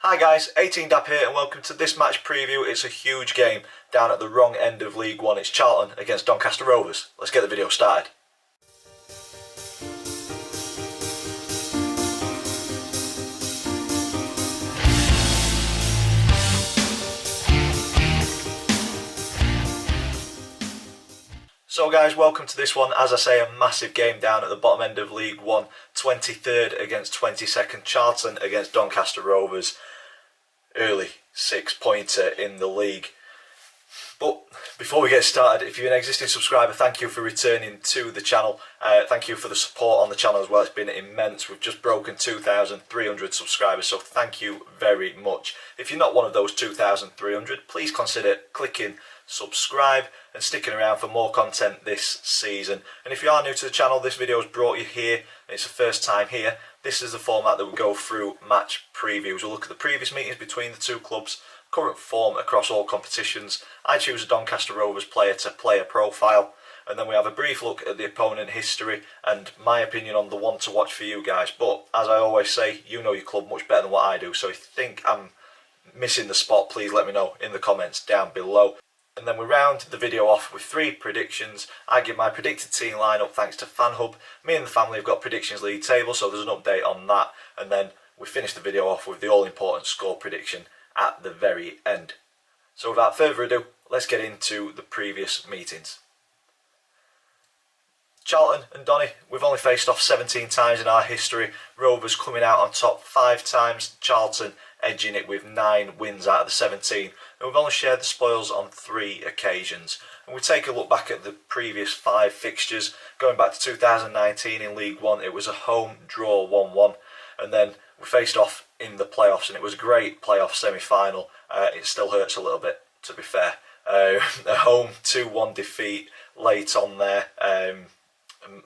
Hi guys, 18dap here and welcome to this match preview. It's a huge game down at the wrong end of League One. It's Charlton against Doncaster Rovers. Let's get the video started. So guys, welcome to this one. As I say, a massive game down at the bottom end of League One. 23rd against 22nd. Charlton against Doncaster Rovers. Early 6-pointer in the league. But before we get started, if you're an existing subscriber, thank you for returning to the channel. Thank you for the support on the channel as well. It's been immense. We've just broken 2,300 subscribers, so thank you very much. If you're not one of those 2,300, please consider clicking subscribe and sticking around for more content this season. And if you are new to the channel, this video has brought you here and it's the first time here. This is the format that we go through match previews. We'll look at the previous meetings between the two clubs, current form across all competitions. I choose a Doncaster Rovers player to player profile, and then we have a brief look at the opponent history and my opinion on the one to watch for you guys. But as I always say, you know your club much better than what I do, so if you think I'm missing the spot, please let me know in the comments down below. And then we round the video off with 3 predictions. I give my predicted team lineup thanks to FanHub. Me and the family have got predictions league table, so there's an update on that. And then we finish the video off with the all-important score prediction at the very end. So without further ado, let's get into the previous meetings. Charlton and Donny, we've only faced off 17 times in our history. Rovers coming out on top 5 times. Charlton edging it with 9 wins out of the 17. And we've only shared the spoils on 3 occasions. And we take a look back at the previous 5 fixtures. Going back to 2019 in League One, it was a home draw 1-1. And then we faced off in the playoffs, and it was a great playoff semi-final. It still hurts a little bit, to be fair. A home 2-1 defeat late on there.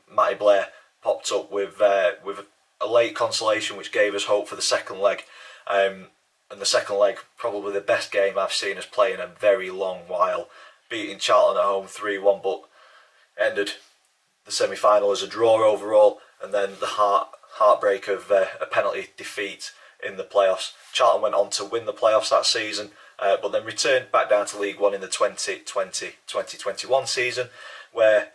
Matty Blair popped up with a late consolation, which gave us hope for the second leg. And the second leg, probably the best game I've seen us play in a very long while. Beating Charlton at home 3-1, but ended the semi-final as a draw overall, and then the heartbreak of a penalty defeat in the playoffs. Charlton went on to win the playoffs that season, but then returned back down to League One in the 2020-2021 season, where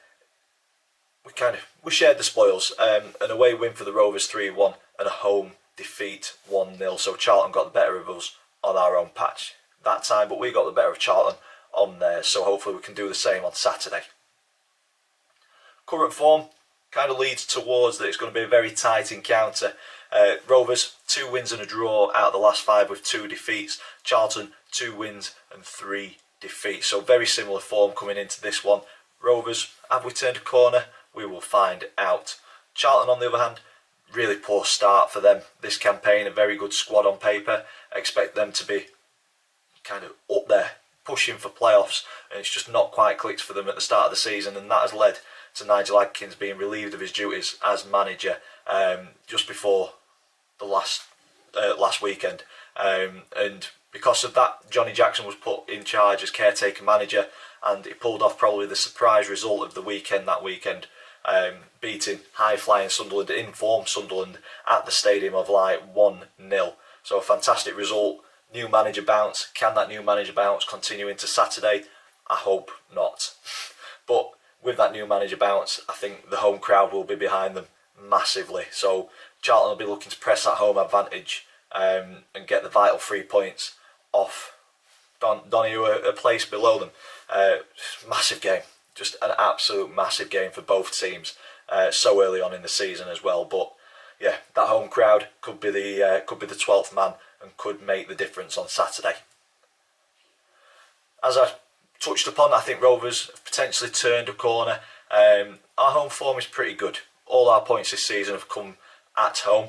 we shared the spoils. An away win for the Rovers 3-1 and a home defeat 1-0. So Charlton got the better of us on our own patch that time, but we got the better of Charlton on theirs. So hopefully we can do the same on Saturday. Current form kind of leads towards that it's going to be a very tight encounter. Rovers 2 wins and a draw out of the last 5 with 2 defeats. Charlton 2 wins and 3 defeats. So very similar form coming into this one. Rovers, have we turned a corner? We will find out. Charlton, on the other hand, really poor start for them this campaign. A very good squad on paper. I expect them to be kind of up there, pushing for playoffs, and it's just not quite clicked for them at the start of the season, and that has led to Nigel Adkins being relieved of his duties as manager just before the last weekend. And because of that, Johnny Jackson was put in charge as caretaker manager, and he pulled off probably the surprise result of the weekend that weekend. Beating high-flying Sunderland, in-form Sunderland, at the stadium of like 1-0. So a fantastic result. New manager bounce. Can that new manager bounce continue into Saturday? I hope not. But with that new manager bounce, I think the home crowd will be behind them massively. So Charlton will be looking to press that home advantage and get the vital 3 points off Donny, who are placed below them. Massive game. Just an absolute massive game for both teams so early on in the season as well. But yeah, that home crowd could be the 12th man and could make the difference on Saturday. As I touched upon, I think Rovers have potentially turned a corner. Our home form is pretty good. All our points this season have come at home,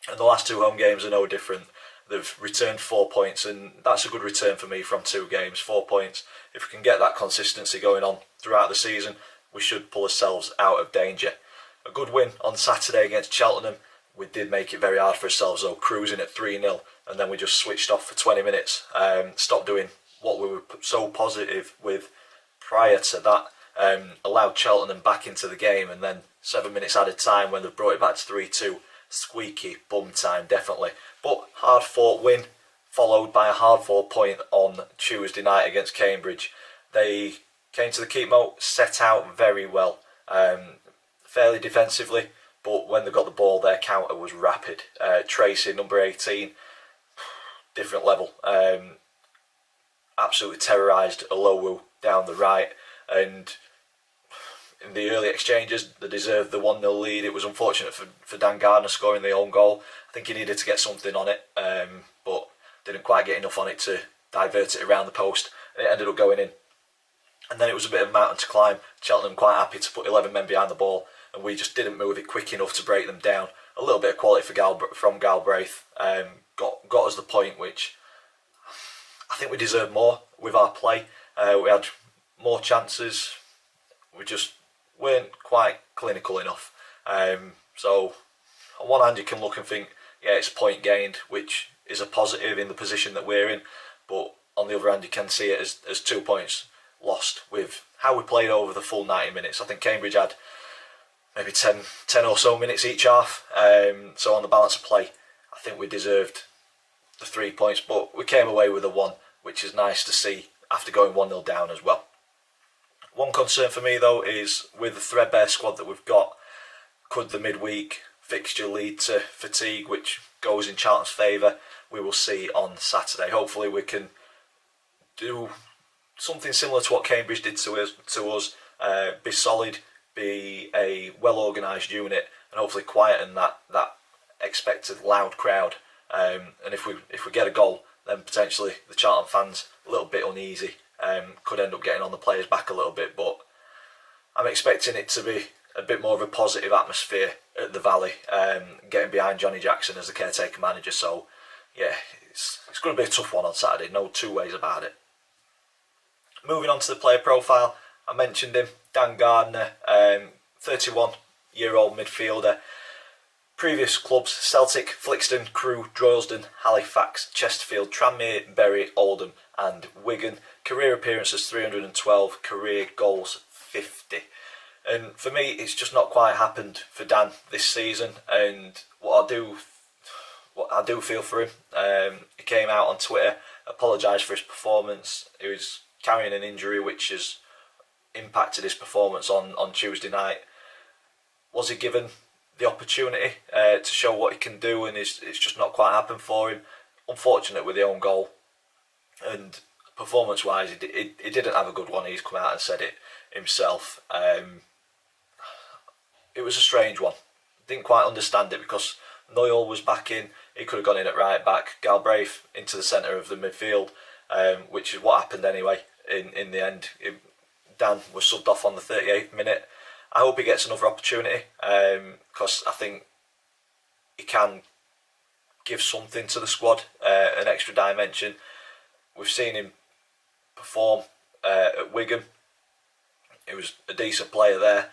and the last 2 home games are no different. They've returned 4 points, and that's a good return for me from 2 games. 4 points. If we can get that consistency going on throughout the season, we should pull ourselves out of danger. A good win on Saturday against Cheltenham. We did make it very hard for ourselves though, cruising at 3-0, and then we just switched off for 20 minutes. Stopped doing what we were so positive with prior to that. Allowed Cheltenham back into the game, and then 7 minutes added time when they brought it back to 3-2. squeaky bum time, definitely. But hard-fought win, followed by a hard-fought point on Tuesday night against Cambridge. They came to the keep moat, set out very well, fairly defensively, but when they got the ball, their counter was rapid. Tracy, number 18, different level. Absolutely terrorised Olowu down the right, and in the early exchanges, they deserved the 1-0 lead. It was unfortunate for Dan Gardner scoring the own goal. I think he needed to get something on it, but didn't quite get enough on it to divert it around the post, and it ended up going in. And then it was a bit of a mountain to climb. Cheltenham quite happy to put 11 men behind the ball, and we just didn't move it quick enough to break them down. A little bit of quality from Galbraith got us the point, which I think we deserved more with our play. We had more chances. We just weren't quite clinical enough. So on one hand you can look and think, yeah, it's a point gained, which is a positive in the position that we're in, but on the other hand you can see it as 2 points lost with how we played over the full 90 minutes. I think Cambridge had maybe 10 or so minutes each half, so on the balance of play I think we deserved the 3 points, but we came away with a 1, which is nice to see after going 1-0 down as well. One concern for me though is with the threadbare squad that we've got, could the midweek fixture lead to fatigue, which goes in Charlton's favour? We will see on Saturday. Hopefully we can do something similar to what Cambridge did to us, be solid, be a well organised unit, and hopefully quieten that expected loud crowd. And if we get a goal, then potentially the Charlton fans a little bit uneasy, could end up getting on the players back a little bit. But I'm expecting it to be a bit more of a positive atmosphere at the Valley, getting behind Johnny Jackson as the caretaker manager. So yeah, it's going to be a tough one on Saturday, no two ways about it. Moving on to the player profile, I mentioned him, Dan Gardner, 31-year-old midfielder. Previous clubs: Celtic, Flixton, Crewe, Droylsden, Halifax, Chesterfield, Tranmere, Bury, Oldham and Wigan. Career appearances 312, career goals 50. And for me, it's just not quite happened for Dan this season. And what I do feel for him, he came out on Twitter, apologised for his performance. He was carrying an injury which has impacted his performance on Tuesday night. Was he given the opportunity to show what he can do, and it's just not quite happened for him? Unfortunate with the own goal, and performance wise he didn't have a good one. He's come out and said it himself. It was a strange one. Didn't quite understand it because Noyle was back in, he could have gone in at right back, Galbraith into the centre of the midfield, which is what happened anyway in the end. Dan was subbed off on the 38th minute. I hope he gets another opportunity, because I think he can give something to the squad, an extra dimension. We've seen him perform at Wigan. He was a decent player there,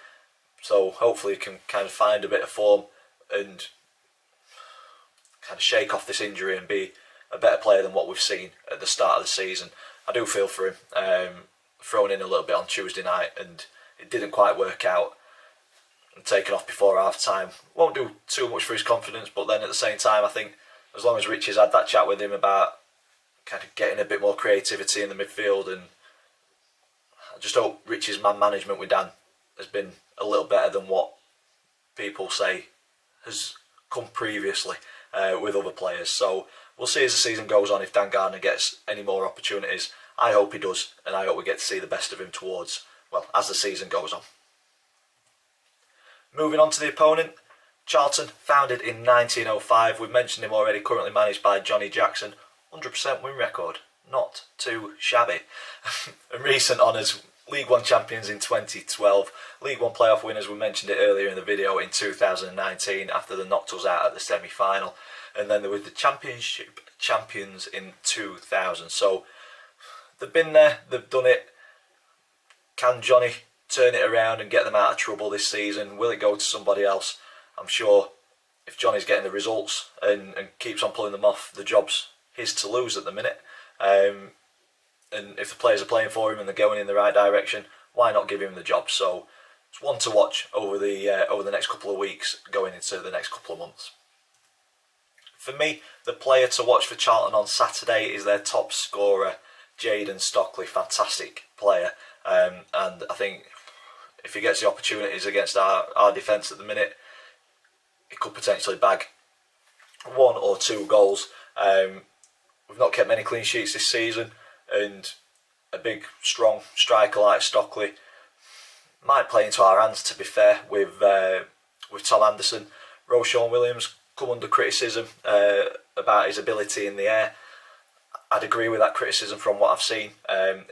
so hopefully he can kind of find a bit of form and kind of shake off this injury and be a better player than what we've seen at the start of the season. I do feel for him, thrown in a little bit on Tuesday night and it didn't quite work out, and taken off before half time. Won't do too much for his confidence, but then at the same time I think as long as Richie's had that chat with him about kind of getting a bit more creativity in the midfield, and I just hope Richie's man management with Dan has been a little better than what people say has come previously with other players. So we'll see as the season goes on if Dan Gardner gets any more opportunities. I hope he does, and I hope we get to see the best of him towards, well, as the season goes on. Moving on to the opponent, Charlton, founded in 1905. We've mentioned him already, currently managed by Johnny Jackson. 100% win record, not too shabby. And recent honours: League One champions in 2012, League One playoff winners, we mentioned it earlier in the video, in 2019 after they knocked us out at the semi-final, and then there was the Championship champions in 2000. So they've been there, they've done it. Can Johnny turn it around and get them out of trouble this season? Will it go to somebody else? I'm sure if Johnny's getting the results and keeps on pulling them off, the job's his to lose at the minute. And if the players are playing for him and they're going in the right direction, why not give him the job? So it's one to watch over the next couple of weeks, going into the next couple of months. for me, the player to watch for Charlton on Saturday is their top scorer, Jayden Stockley. Fantastic player, and I think if he gets the opportunities against our defence at the minute, he could potentially bag 1 or 2 goals. We've not kept many clean sheets this season, and a big, strong striker like Stockley might play into our hands, to be fair, with Tom Anderson. Roshan Williams come under criticism about his ability in the air. I'd agree with that criticism from what I've seen.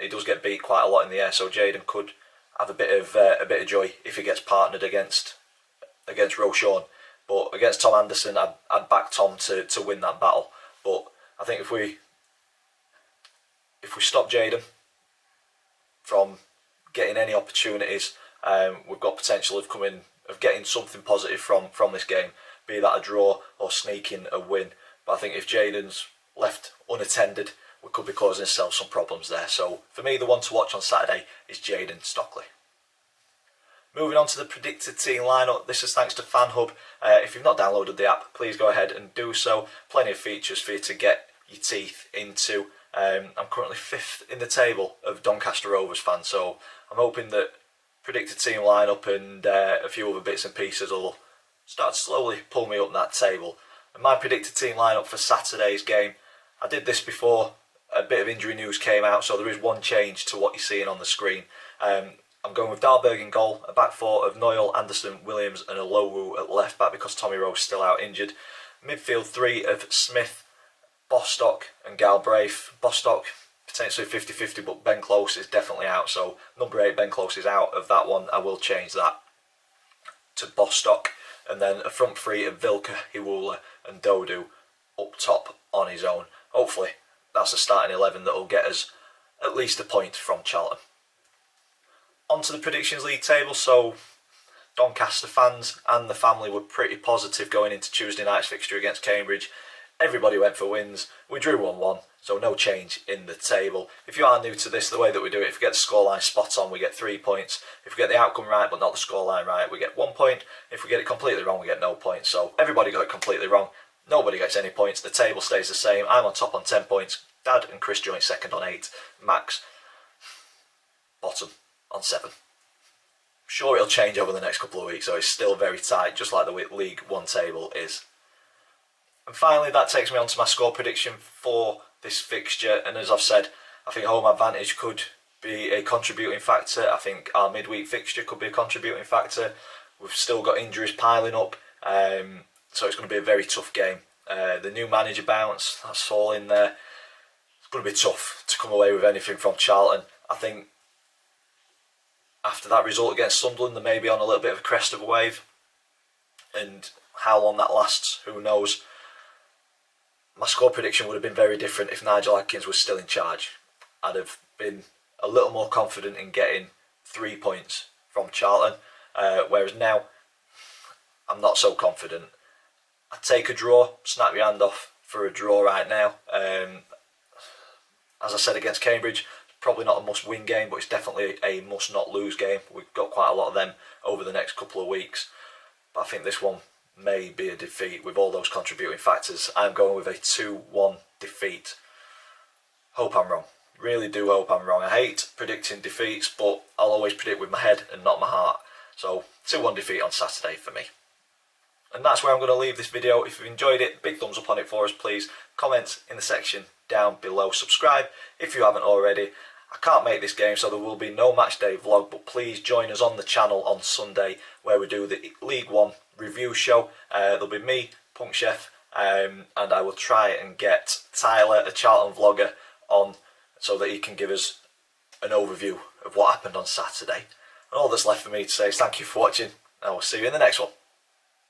He does get beat quite a lot in the air, so Jayden could have a bit of joy if he gets partnered against Roshan. But against Tom Anderson, I'd back Tom to win that battle. But I think if we stop Jayden from getting any opportunities, we've got potential of getting something positive from this game, be that a draw or sneaking a win. But I think if Jayden's left unattended, we could be causing ourselves some problems there. So for me, the one to watch on Saturday is Jayden Stockley. Moving on to the predicted team lineup, this is thanks to FanHub. If you've not downloaded the app, please go ahead and do so. Plenty of features for you to get your teeth into. I'm currently 5th in the table of Doncaster Rovers fans, so I'm hoping that predicted team lineup and a few other bits and pieces will start to slowly pull me up that table. And my predicted team lineup for Saturday's game, I did this before a bit of injury news came out, so there is one change to what you're seeing on the screen. I'm going with Dahlberg in goal, a back 4 of Noyle, Anderson, Williams and Olowu at left back because Tommy Rowe's still out injured. Midfield 3 of Smith, Bostock and Galbraith. Bostock potentially 50-50, but Ben Close is definitely out, so number 8 Ben Close is out of that one. I will change that to Bostock. And then a front 3 of Vilka, Hiwula and Dodu up top on his own. Hopefully that's a starting 11 that will get us at least a point from Charlton. On to the Predictions League table. So Doncaster fans and the family were pretty positive going into Tuesday night's fixture against Cambridge. Everybody went for wins. We drew 1-1, so no change in the table. If you are new to this, the way that we do it, if we get the scoreline spot on, we get 3 points. If we get the outcome right but not the scoreline right, we get 1 point. If we get it completely wrong, we get no points. So everybody got it completely wrong. Nobody gets any points. The table stays the same. I'm on top on 10 points. Dad and Chris joint second on 8. Max, bottom on 7. Sure, it'll change over the next couple of weeks, so it's still very tight, just like the League One table is. And finally, that takes me on to my score prediction for this fixture. And as I've said, I think home advantage could be a contributing factor. I think our midweek fixture could be a contributing factor. We've still got injuries piling up, so it's going to be a very tough game. The new manager bounce, that's all in there. It's going to be tough to come away with anything from Charlton. I think after that result against Sunderland, they may be on a little bit of a crest of a wave. And how long that lasts, who knows. My score prediction would have been very different if Nigel Adkins was still in charge. I'd have been a little more confident in getting 3 points from Charlton, whereas now I'm not so confident. I'd take a draw, snap your hand off for a draw right now. As I said against Cambridge, probably not a must-win game, but it's definitely a must-not-lose game. We've got quite a lot of them over the next couple of weeks, but I think this one may be a defeat with all those contributing factors. I'm going with a 2-1 defeat. Hope I'm wrong. Really do hope I'm wrong. I hate predicting defeats, but I'll always predict with my head and not my heart. So 2-1 defeat on Saturday for me. And that's where I'm going to leave this video. If you've enjoyed it, big thumbs up on it for us, please. Comment in the section down below. Subscribe if you haven't already. I can't make this game, so there will be no match day vlog, but please join us on the channel on Sunday where we do the League One review show. There'll be me, Punk Chef, and I will try and get Tyler, a Charlton vlogger, on so that he can give us an overview of what happened on Saturday. And all that's left for me to say is thank you for watching, and I will see you in the next one.